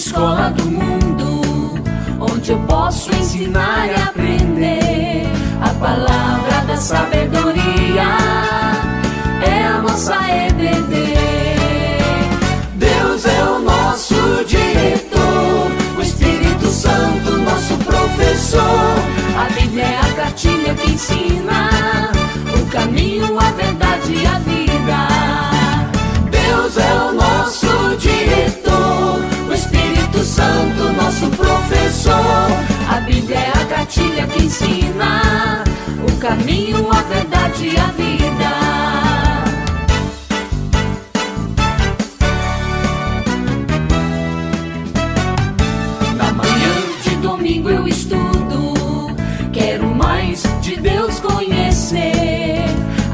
escola do mundo, onde eu posso ensinar e aprender. A palavra da sabedoria é a nossa EBD. Deus é o nosso diretor, o Espírito Santo nosso professor. A Bíblia é a cartilha que ensina o caminho, a verdade e a vida. Deus é o nosso diretor, o Espírito Santo nosso professor. A Bíblia é a cartilha que ensina o caminho, a verdade e a vida. Na manhã de domingo eu estudo, quero mais de Deus conhecer.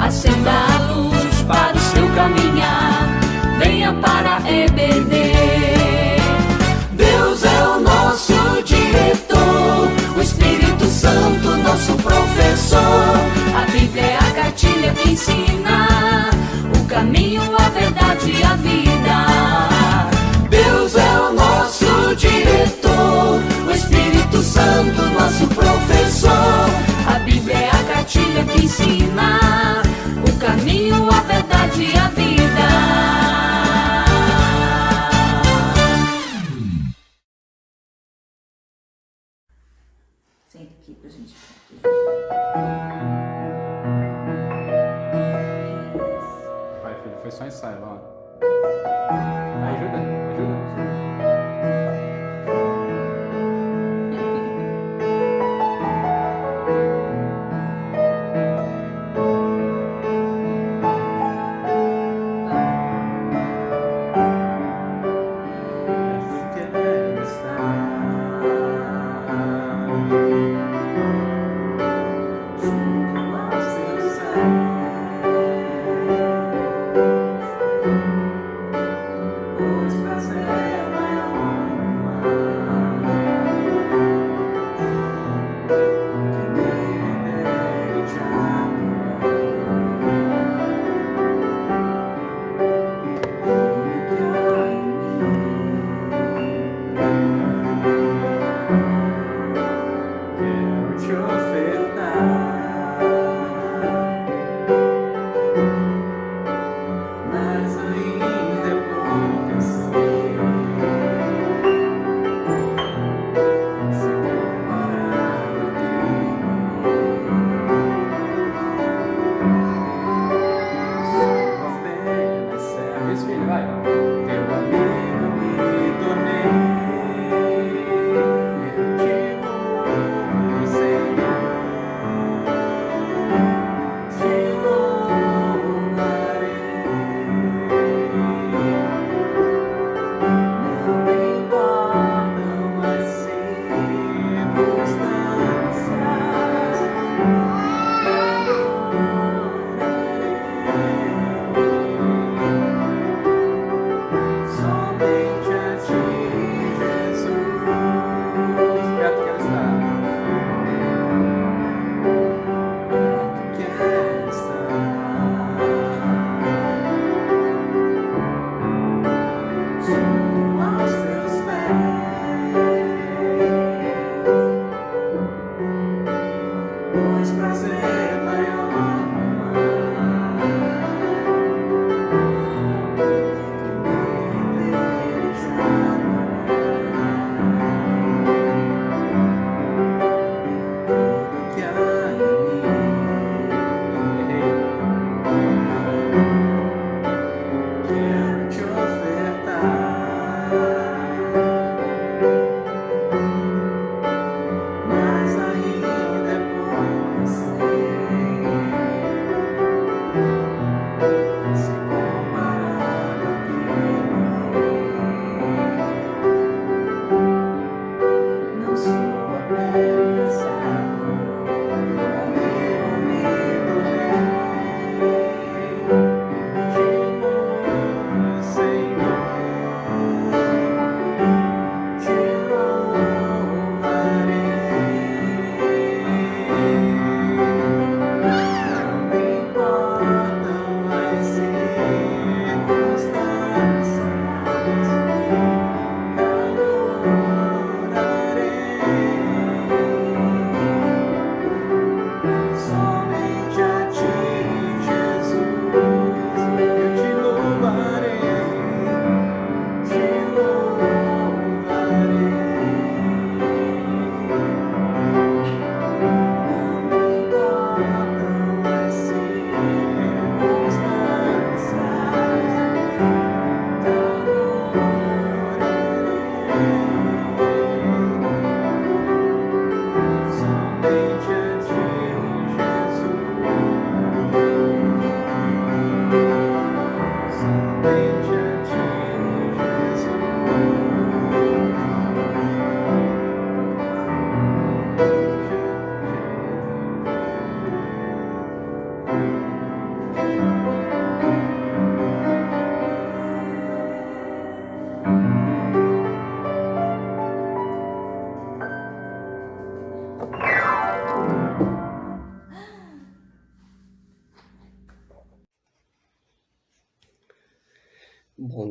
Acenda a luz para o seu caminhar, venha para a EBD. Deus é o nosso diretor, o Espírito Santo nosso professor. A Bíblia é a cartilha que ensina o caminho, a verdade e a vida. Deus é o nosso diretor, o Espírito Santo nosso professor. A Bíblia é a cartilha que ensina o caminho, a verdade e a vida. Senta aqui pra gente ficar. Vai, filho, foi só ensaio, ó. Ajuda.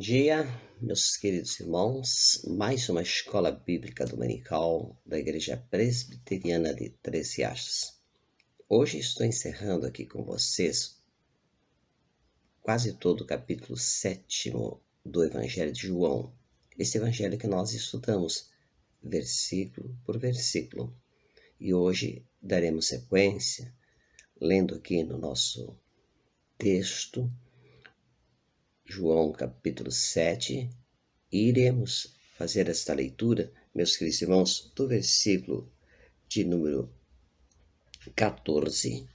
dia, meus queridos irmãos. Mais uma escola bíblica dominical da Igreja Presbiteriana de Três Riachos. Hoje estou encerrando aqui com vocês quase todo o capítulo 7º do Evangelho de João. Esse evangelho que nós estudamos versículo por versículo. E hoje daremos sequência, lendo aqui no nosso texto, João capítulo 7, e iremos fazer esta leitura, meus queridos irmãos, do versículo de número 14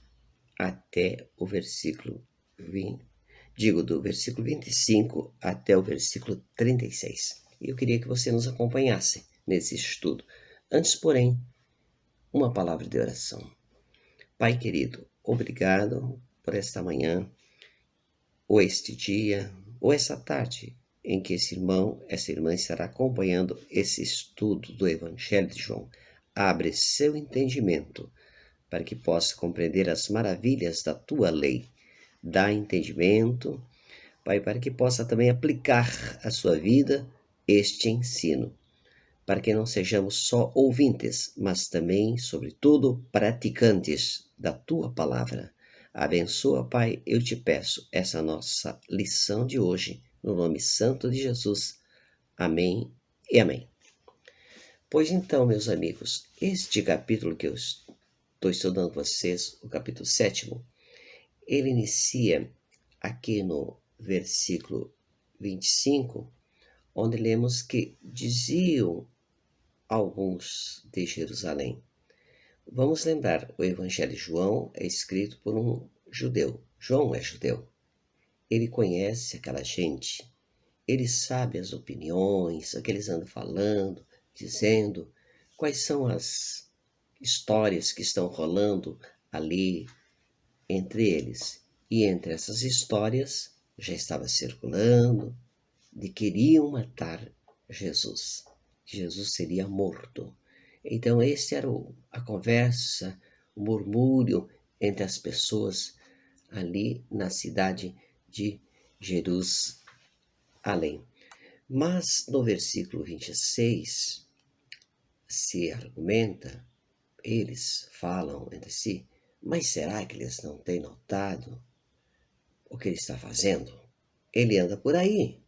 até o versículo 20, do versículo 25 até o versículo 36. E eu queria que você nos acompanhasse nesse estudo. Antes, porém, uma palavra de oração. Pai querido, obrigado por esta manhã, ou este dia, ou essa tarde, em que esse irmão, essa irmã estará acompanhando esse estudo do Evangelho de João. Abre seu entendimento para que possa compreender as maravilhas da tua lei. Dá entendimento, Pai, para que possa também aplicar à sua vida este ensino, para que não sejamos só ouvintes, mas também, sobretudo, praticantes da tua palavra. Abençoa, Pai, eu te peço, essa nossa lição de hoje, no nome santo de Jesus. Amém e amém. Pois então, meus amigos, este capítulo que eu estou estudando com vocês, o capítulo 7º, ele inicia aqui no versículo 25, onde lemos que diziam alguns de Jerusalém. Vamos lembrar, o Evangelho de João é escrito por um judeu. João é judeu. Ele conhece aquela gente. Ele sabe as opiniões, o que eles andam falando, dizendo, quais são as histórias que estão rolando ali entre eles. E entre essas histórias já estava circulando de que queriam matar Jesus. Que Jesus seria morto. Então, esse era a conversa, o murmúrio entre as pessoas ali na cidade de Jerusalém. Mas no versículo 26, se argumenta, eles falam entre si, mas será que eles não têm notado o que ele está fazendo? Ele anda por aí,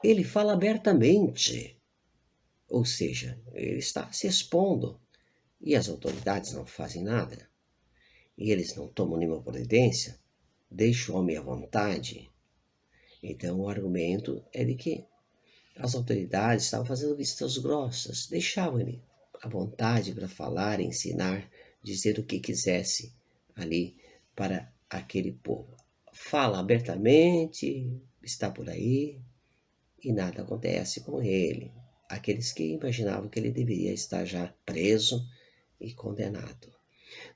ele fala abertamente. Ou seja, ele está se expondo e as autoridades não fazem nada. E eles não tomam nenhuma providência, deixam o homem à vontade. Então o argumento é de que as autoridades estavam fazendo vistas grossas, deixavam ele à vontade para falar, ensinar, dizer o que quisesse ali para aquele povo. Fala abertamente, está por aí e nada acontece com ele. Aqueles que imaginavam que ele deveria estar já preso e condenado.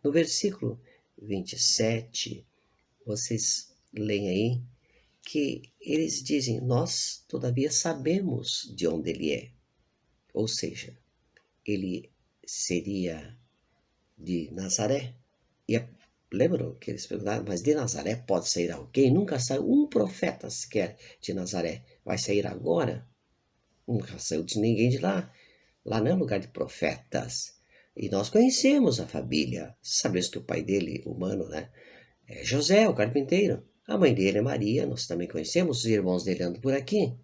No versículo 27, vocês leem aí que eles dizem, nós todavia sabemos de onde ele é. Ou seja, ele seria de Nazaré. E lembram que eles perguntaram, mas de Nazaré pode sair alguém? Nunca saiu um profeta sequer de Nazaré. Vai sair agora? Nunca saiu de ninguém de lá. Lá não é lugar de profetas. E nós conhecemos a família. Sabemos que o pai dele, humano, né, é José, o carpinteiro. A mãe dele é Maria, nós também conhecemos. Os irmãos dele andam por aqui.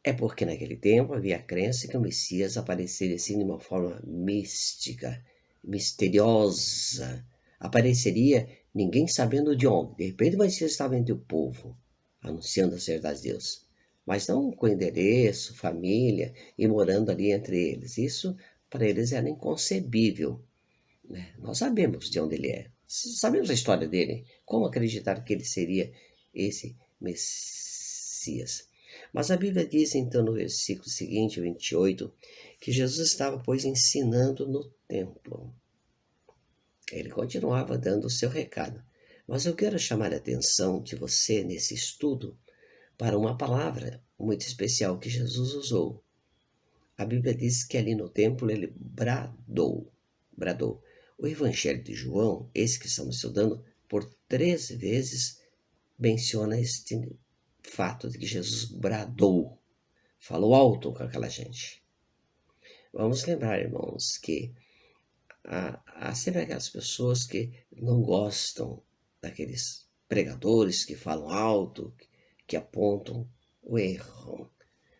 É porque naquele tempo havia a crença que o Messias apareceria assim de uma forma mística, misteriosa. Apareceria ninguém sabendo de onde. De repente o Messias estava entre o povo, anunciando as verdades de Deus. Mas não com endereço, família e morando ali entre eles. Isso para eles era inconcebível. Né? Nós sabemos de onde ele é. Sabemos a história dele. Como acreditar que ele seria esse Messias? Mas a Bíblia diz então no versículo seguinte, 28, que Jesus estava, pois, ensinando no templo. Ele continuava dando o seu recado. Mas eu quero chamar a atenção de você nesse estudo para uma palavra muito especial que Jesus usou. A Bíblia diz que ali no templo ele bradou. O Evangelho de João, esse que estamos estudando, por 3 vezes menciona este fato de que Jesus bradou, falou alto com aquela gente. Vamos lembrar, irmãos, que há sempre aquelas pessoas que não gostam daqueles pregadores que falam alto, que apontam o erro,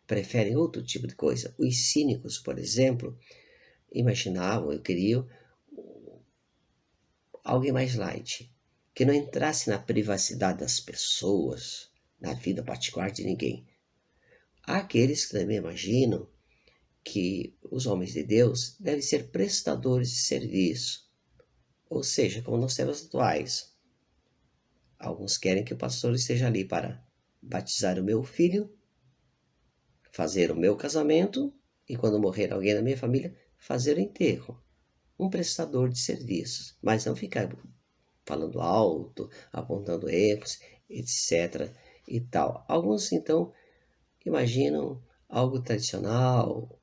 preferem outro tipo de coisa. Os cínicos, por exemplo, imaginavam, queriam alguém mais light, que não entrasse na privacidade das pessoas, na vida particular de ninguém. Há aqueles que também imaginam que os homens de Deus devem ser prestadores de serviço, ou seja, como nos tempos atuais. Alguns querem que o pastor esteja ali para batizar o meu filho, fazer o meu casamento e, quando morrer alguém da minha família, fazer o enterro. Um prestador de serviços, mas não ficar falando alto, apontando erros, etc. e tal. Alguns, então, imaginam algo tradicional,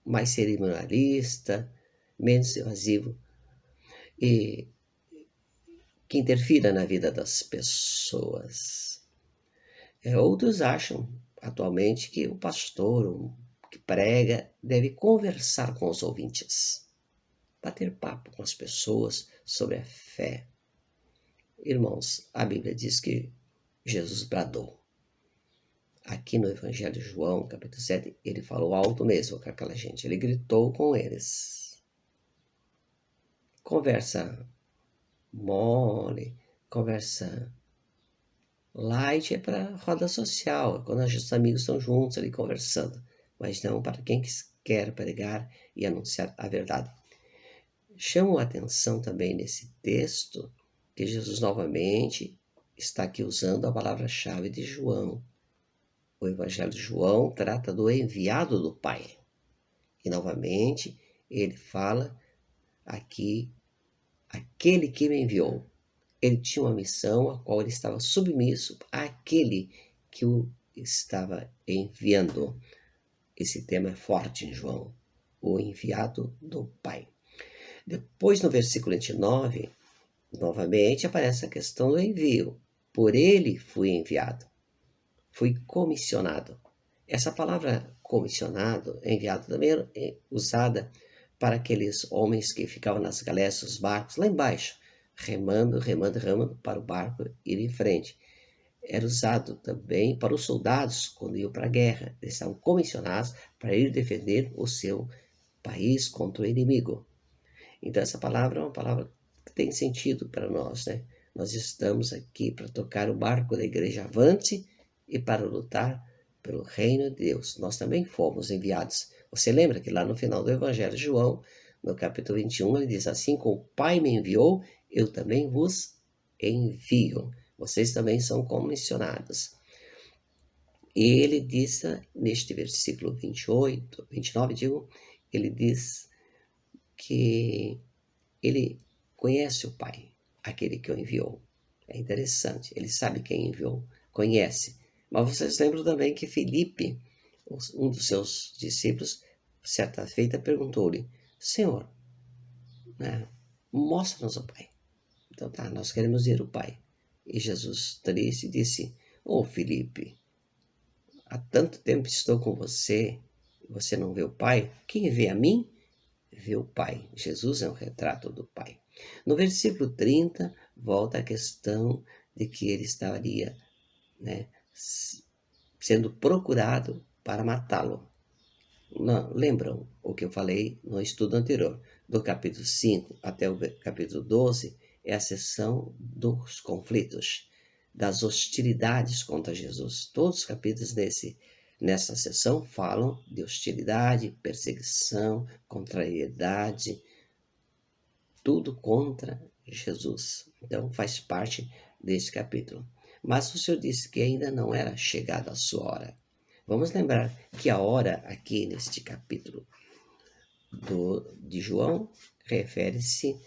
mais cerimonialista, menos evasivo e que interfira na vida das pessoas. Outros acham, atualmente, que o pastor que prega deve conversar com os ouvintes, bater papo com as pessoas sobre a fé. Irmãos, a Bíblia diz que Jesus bradou. Aqui no Evangelho de João, capítulo 7, ele falou alto mesmo com aquela gente. Ele gritou com eles. Conversa mole, conversa light é para roda social, quando os amigos estão juntos ali conversando, mas não para quem quer pregar e anunciar a verdade. Chamo a atenção também nesse texto que Jesus novamente está aqui usando a palavra-chave de João. O Evangelho de João trata do enviado do Pai. E novamente ele fala aqui, aquele que me enviou. Ele tinha uma missão a qual ele estava submisso àquele que o estava enviando. Esse tema é forte em João, o enviado do Pai. Depois, no versículo 29, novamente aparece a questão do envio. Por ele fui enviado, fui comissionado. Essa palavra comissionado, enviado, também é usada para aqueles homens que ficavam nas galeras dos barcos, lá embaixo, remando para o barco ir em frente. Era usado também para os soldados quando iam para a guerra. Eles estavam comissionados para ir defender o seu país contra o inimigo. Então essa palavra é uma palavra que tem sentido para nós, né? Nós estamos aqui para tocar o barco da igreja avante e para lutar pelo reino de Deus. Nós também fomos enviados. Você lembra que lá no final do Evangelho de João, no capítulo 21, ele diz assim: como o Pai me enviou, eu também vos envio. Vocês também são comissionados. E ele diz, neste versículo 29, ele diz que ele conhece o Pai, aquele que o enviou. É interessante, ele sabe quem enviou, conhece. Mas vocês lembram também que Filipe, um dos seus discípulos, certa feita perguntou-lhe: Senhor, né, mostra-nos o Pai. Então tá, nós queremos ver o Pai. E Jesus, triste, disse: Filipe, há tanto tempo estou com você, você não vê o Pai? Quem vê a mim, vê o Pai. Jesus é um retrato do Pai. No versículo 30, volta a questão de que ele estaria, né, sendo procurado para matá-lo. Lembram o que eu falei no estudo anterior? Do capítulo 5 até o capítulo 12 é a seção dos conflitos, das hostilidades contra Jesus. Todos os capítulos nessa seção falam de hostilidade, perseguição, contrariedade, tudo contra Jesus. Então faz parte desse capítulo. Mas o Senhor disse que ainda não era chegada a sua hora. Vamos lembrar que a hora aqui neste capítulo de João refere-se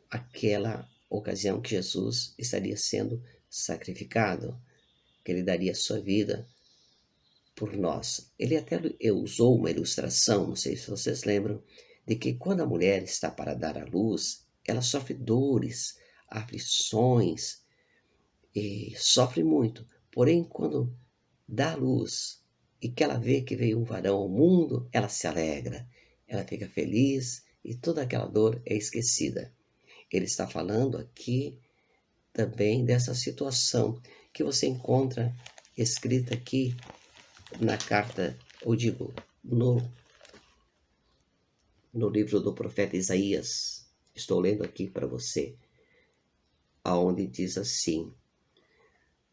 àquela ocasião que Jesus estaria sendo sacrificado, que ele daria sua vida por nós. Ele até usou uma ilustração, não sei se vocês lembram, de que quando a mulher está para dar à luz, ela sofre dores, aflições, e sofre muito. Porém, quando dá à luz e que ela vê que veio um varão ao mundo, ela se alegra, ela fica feliz e toda aquela dor é esquecida. Ele está falando aqui também dessa situação que você encontra escrita aqui na carta, ou digo, no livro do profeta Isaías. Estou lendo aqui para você, aonde diz assim: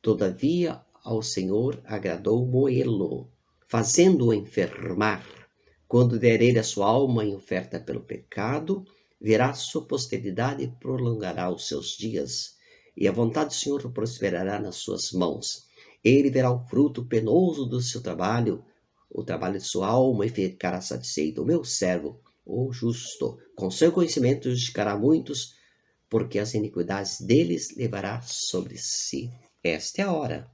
Todavia ao Senhor agradou moê-lo, fazendo-o enfermar. Quando der ele a sua alma em oferta pelo pecado, verá sua posteridade e prolongará os seus dias, e a vontade do Senhor prosperará nas suas mãos. Ele verá o fruto penoso do seu trabalho, o trabalho de sua alma, e ficará satisfeito. O meu servo, o justo, com seu conhecimento justificará muitos, porque as iniquidades deles levará sobre si. Esta é a hora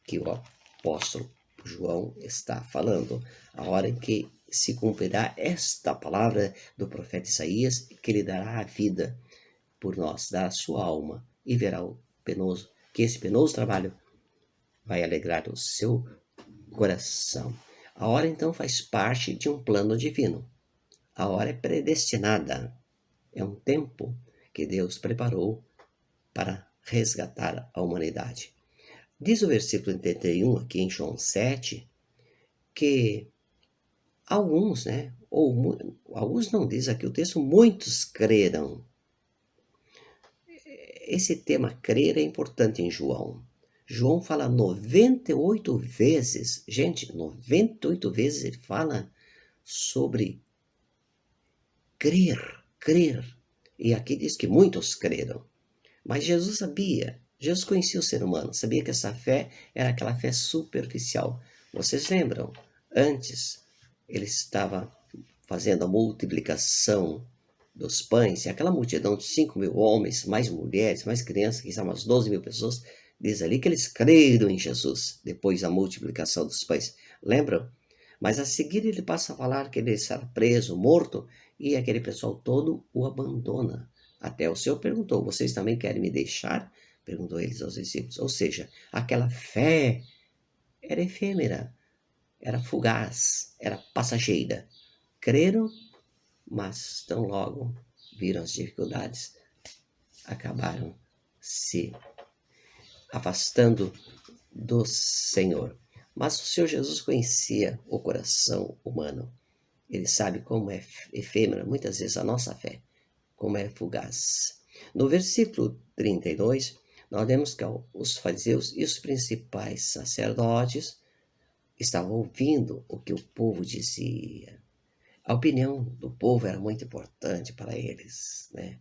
que o apóstolo João está falando, a hora em que se cumprirá esta palavra do profeta Isaías, que ele dará a vida por nós, dará a sua alma, e verá o penoso, que esse penoso trabalho vai alegrar o seu coração. A hora então faz parte de um plano divino. A hora é predestinada. É um tempo que Deus preparou para resgatar a humanidade. Diz o versículo 31 aqui em João 7, que alguns, alguns não diz aqui o texto, muitos creram. Esse tema crer é importante em João. João fala 98 vezes, gente, 98 vezes ele fala sobre crer. E aqui diz que muitos creram. Mas Jesus sabia, Jesus conhecia o ser humano, sabia que essa fé era aquela fé superficial. Vocês lembram? Antes, ele estava fazendo a multiplicação dos pães, e aquela multidão de 5.000 homens, mais mulheres, mais crianças, que são umas 12.000 pessoas, diz ali que eles creram em Jesus, depois da multiplicação dos pães. Lembram? Mas a seguir ele passa a falar que ele será preso, morto, e aquele pessoal todo o abandona. Até o Senhor perguntou, vocês também querem me deixar? Perguntou eles aos discípulos. Ou seja, aquela fé era efêmera, era fugaz, era passageira. Creram, mas tão logo viram as dificuldades, acabaram se afastando do Senhor. Mas o Senhor Jesus conhecia o coração humano. Ele sabe como é efêmera, muitas vezes, a nossa fé, como é fugaz. No versículo 32, nós vemos que os fariseus e os principais sacerdotes estavam ouvindo o que o povo dizia. A opinião do povo era muito importante para eles, né?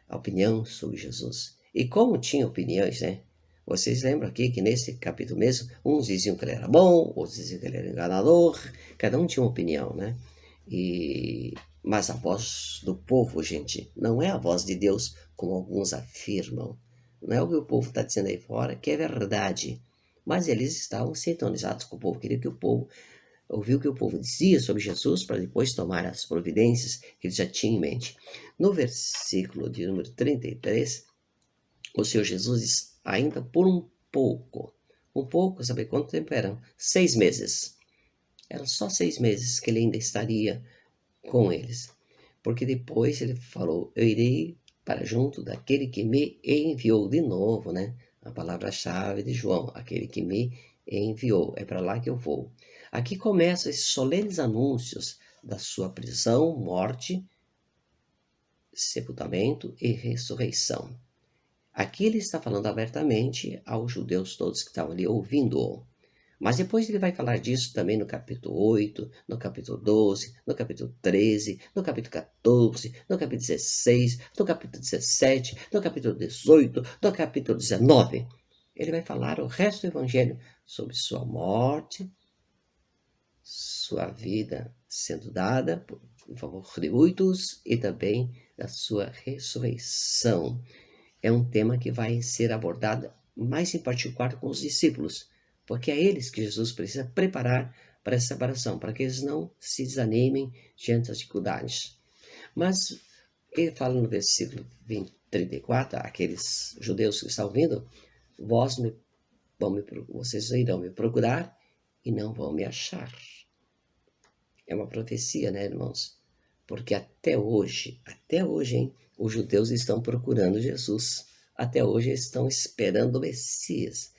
A opinião sobre Jesus. E como tinha opiniões, né? Vocês lembram aqui que nesse capítulo mesmo, uns diziam que ele era bom, outros diziam que ele era enganador, cada um tinha uma opinião, né? Mas a voz do povo, gente, não é a voz de Deus, como alguns afirmam. Não é o que o povo está dizendo aí fora, que é verdade. Mas eles estavam sintonizados com o povo, queriam que o povo ouvir o que o povo dizia sobre Jesus para depois tomar as providências que eles já tinham em mente. No versículo de número 33, o Senhor Jesus diz, ainda por um pouco, sabe quanto tempo eram? 6 meses. Eram só 6 meses que ele ainda estaria com eles. Porque depois ele falou, eu irei para junto daquele que me enviou. De novo, né? A palavra-chave de João, aquele que me enviou. É para lá que eu vou. Aqui começam esses solenes anúncios da sua prisão, morte, sepultamento e ressurreição. Aqui ele está falando abertamente aos judeus todos que estavam ali ouvindo-o. Mas depois ele vai falar disso também no capítulo 8, no capítulo 12, no capítulo 13, no capítulo 14, no capítulo 16, no capítulo 17, no capítulo 18, no capítulo 19. Ele vai falar o resto do evangelho sobre sua morte, sua vida sendo dada em favor de muitos e também da sua ressurreição. É um tema que vai ser abordado mais em particular com os discípulos, porque é eles que Jesus precisa preparar para essa separação, para que eles não se desanimem diante das dificuldades. Mas ele fala no versículo 34, aqueles judeus que estão ouvindo, vocês irão me procurar e não vão me achar. É uma profecia, né, irmãos? Porque até hoje, hein, os judeus estão procurando Jesus. Até hoje eles estão esperando o Messias.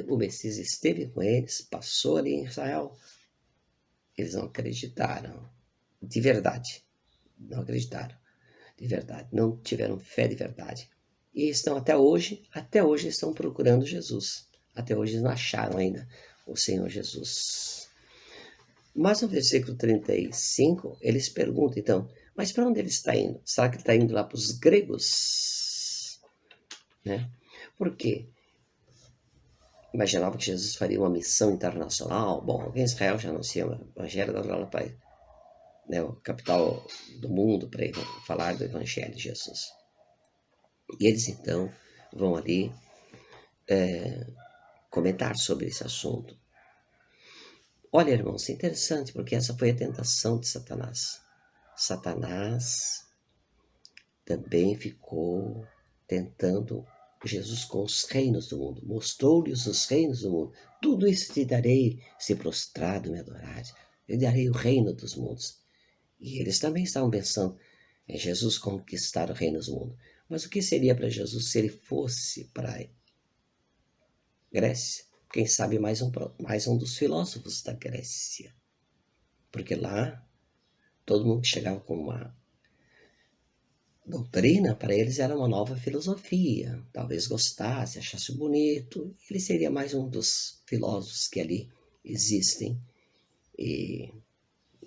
O Messias esteve com eles, passou ali em Israel. Eles não acreditaram, de verdade. Não acreditaram, de verdade. Não tiveram fé de verdade. E estão até hoje estão procurando Jesus. Até hoje não acharam ainda o Senhor Jesus. Mas no versículo 35, eles perguntam, então, mas para onde ele está indo? Será que ele está indo lá para os gregos? Né? Por quê? Imaginava que Jesus faria uma missão internacional. Bom, em Israel já anuncia o evangelho, lá para, né, a capital do mundo, para falar do evangelho de Jesus. E eles, então, vão ali comentar sobre esse assunto. Olha, irmãos, é interessante, porque essa foi a tentação de Satanás. Satanás também ficou tentando Jesus com os reinos do mundo. Mostrou-lhes os reinos do mundo. Tudo isso te darei, se prostrado me adorares. Eu darei o reino dos mundos. E eles também estavam pensando em Jesus conquistar o reino do mundo. Mas o que seria para Jesus se ele fosse para a Grécia? Quem sabe mais um dos filósofos da Grécia. Porque lá, todo mundo que chegava com uma doutrina, para eles era uma nova filosofia. Talvez gostasse, achasse bonito. Ele seria mais um dos filósofos que ali existem. E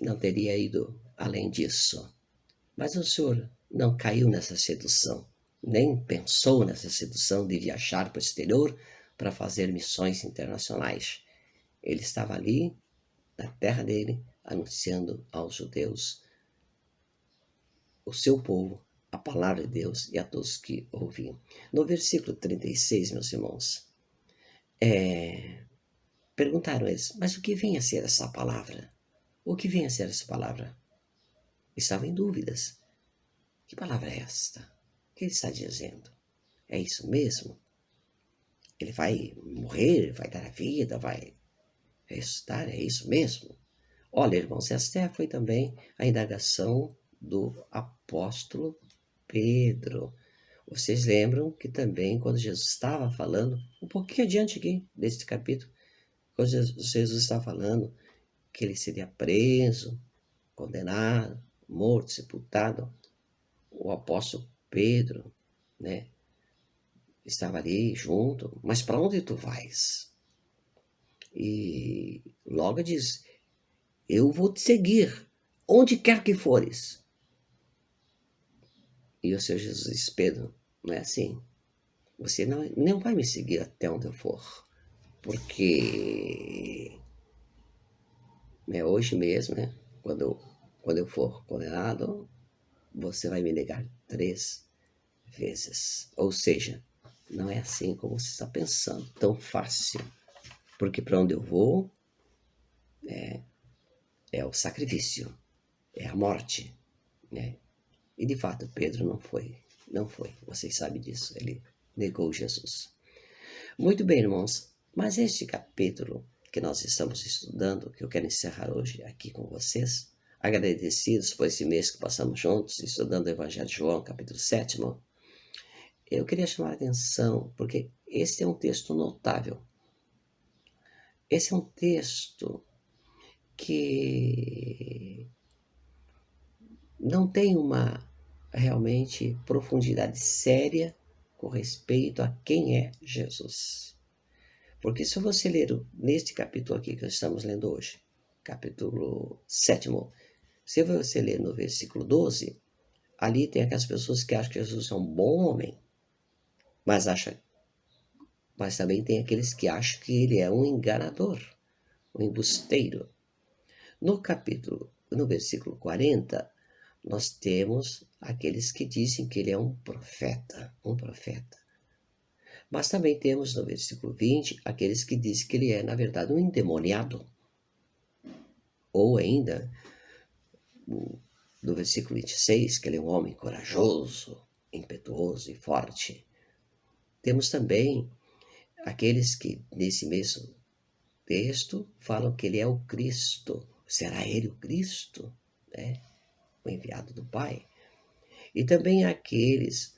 não teria ido além disso. Mas o Senhor não caiu nessa sedução. Nem pensou nessa sedução de viajar para o exterior para fazer missões internacionais. Ele estava ali, na terra dele, anunciando aos judeus, o seu povo, a palavra de Deus e a todos que ouviam. No versículo 36, meus irmãos, perguntaram eles, mas o que vem a ser essa palavra? O que vem a ser essa palavra? Estavam em dúvidas. Que palavra é esta? O que ele está dizendo? É isso mesmo? Ele vai morrer, vai dar a vida, vai ressuscitar? É isso mesmo? Olha, irmãos, esta foi também a indagação do apóstolo Pedro. Vocês lembram que também quando Jesus estava falando, um pouquinho adiante aqui deste capítulo, quando Jesus estava falando que ele seria preso, condenado, morto, sepultado, o apóstolo Pedro, né, estava ali junto, mas para onde tu vais? E logo diz, eu vou te seguir, onde quer que fores. E o Senhor Jesus diz, Pedro, não é assim. Você não vai me seguir até onde eu for, porque hoje mesmo, né, quando eu for condenado, você vai me negar 3 vezes. Ou seja, não é assim como você está pensando, tão fácil. Porque para onde eu vou é o sacrifício, é a morte, né? E de fato Pedro não foi, vocês sabem disso, ele negou Jesus. Muito bem, irmãos, mas este capítulo que nós estamos estudando, que eu quero encerrar hoje aqui com vocês, agradecidos por esse mês que passamos juntos, estudando o Evangelho de João, capítulo 7, eu queria chamar a atenção, porque esse é um texto notável. Esse é um texto que não tem uma realmente profundidade séria com respeito a quem é Jesus. Porque se você ler neste capítulo aqui que nós estamos lendo hoje, capítulo 7, se você ler no versículo 12, ali tem aquelas pessoas que acham que Jesus é um bom homem, mas também tem aqueles que acham que ele é um enganador, um embusteiro. No versículo 40, nós temos aqueles que dizem que ele é um profeta. Mas também temos no versículo 20 aqueles que dizem que ele é, na verdade, um endemoniado. Ou ainda, no versículo 26, que ele é um homem corajoso, impetuoso e forte. Temos também aqueles que, nesse mesmo texto, falam que ele é o Cristo. Será ele o Cristo? Né? O enviado do Pai. E também aqueles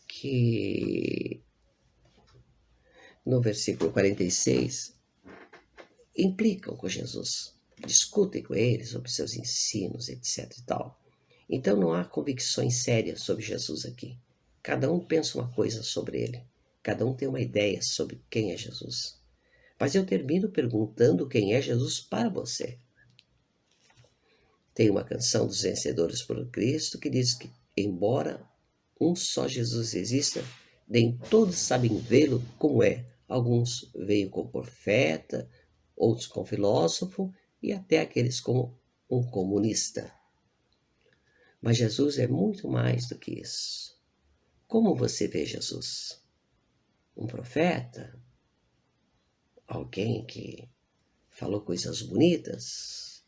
que, no versículo 46, implicam com Jesus, discutem com ele sobre seus ensinos, etc. e tal. Então não há convicções sérias sobre Jesus aqui. Cada um pensa uma coisa sobre ele. Cada um tem uma ideia sobre quem é Jesus. Mas eu termino perguntando quem é Jesus para você. Tem uma canção dos Vencedores por Cristo que diz que, embora um só Jesus exista, nem todos sabem vê-lo como é. Alguns veem como profeta, outros como filósofo e até aqueles como um comunista. Mas Jesus é muito mais do que isso. Como você vê Jesus? Um profeta? Alguém que falou coisas bonitas?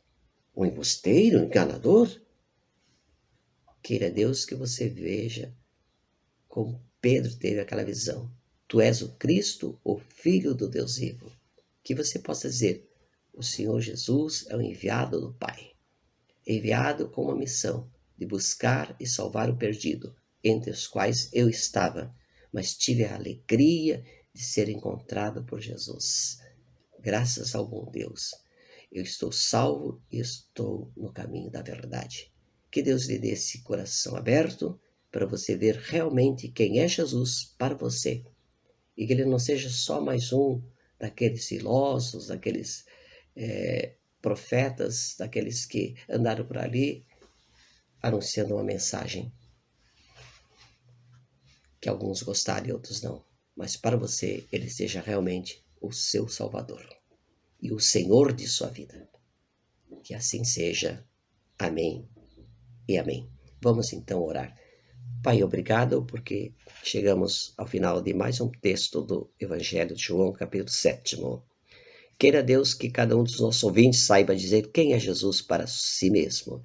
Um embusteiro, um enganador? Queira Deus que você veja como Pedro teve aquela visão. Tu és o Cristo, o Filho do Deus vivo. Que você possa dizer, o Senhor Jesus é o enviado do Pai. Enviado com uma missão de buscar e salvar o perdido, entre os quais eu estava, mas tive a alegria de ser encontrado por Jesus. Graças ao bom Deus, eu estou salvo e estou no caminho da verdade. Que Deus lhe dê esse coração aberto para você ver realmente quem é Jesus para você. E que ele não seja só mais um daqueles filósofos, daqueles profetas, daqueles que andaram por ali anunciando uma mensagem que alguns gostaram e outros não. Mas para você, ele seja realmente o seu Salvador e o Senhor de sua vida. Que assim seja. Amém e amém. Vamos então orar. Pai, obrigado porque chegamos ao final de mais um texto do Evangelho de João, capítulo 7. Queira Deus que cada um dos nossos ouvintes saiba dizer quem é Jesus para si mesmo.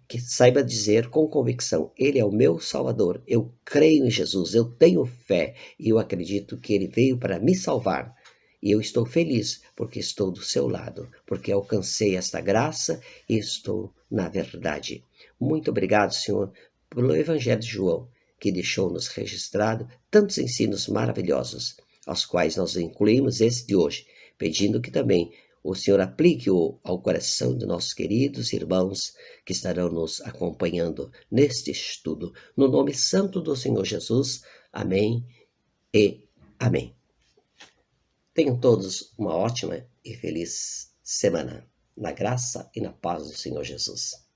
Que saiba dizer com convicção, ele é o meu Salvador, eu creio em Jesus, eu tenho fé e eu acredito que ele veio para me salvar. E eu estou feliz porque estou do seu lado, porque alcancei esta graça e estou na verdade. Muito obrigado, Senhor, pelo Evangelho de João, que deixou-nos registrado tantos ensinos maravilhosos, aos quais nós incluímos esse de hoje, pedindo que também o Senhor aplique-o ao coração de nossos queridos irmãos que estarão nos acompanhando neste estudo. No nome santo do Senhor Jesus, amém e amém. Tenham todos uma ótima e feliz semana, na graça e na paz do Senhor Jesus.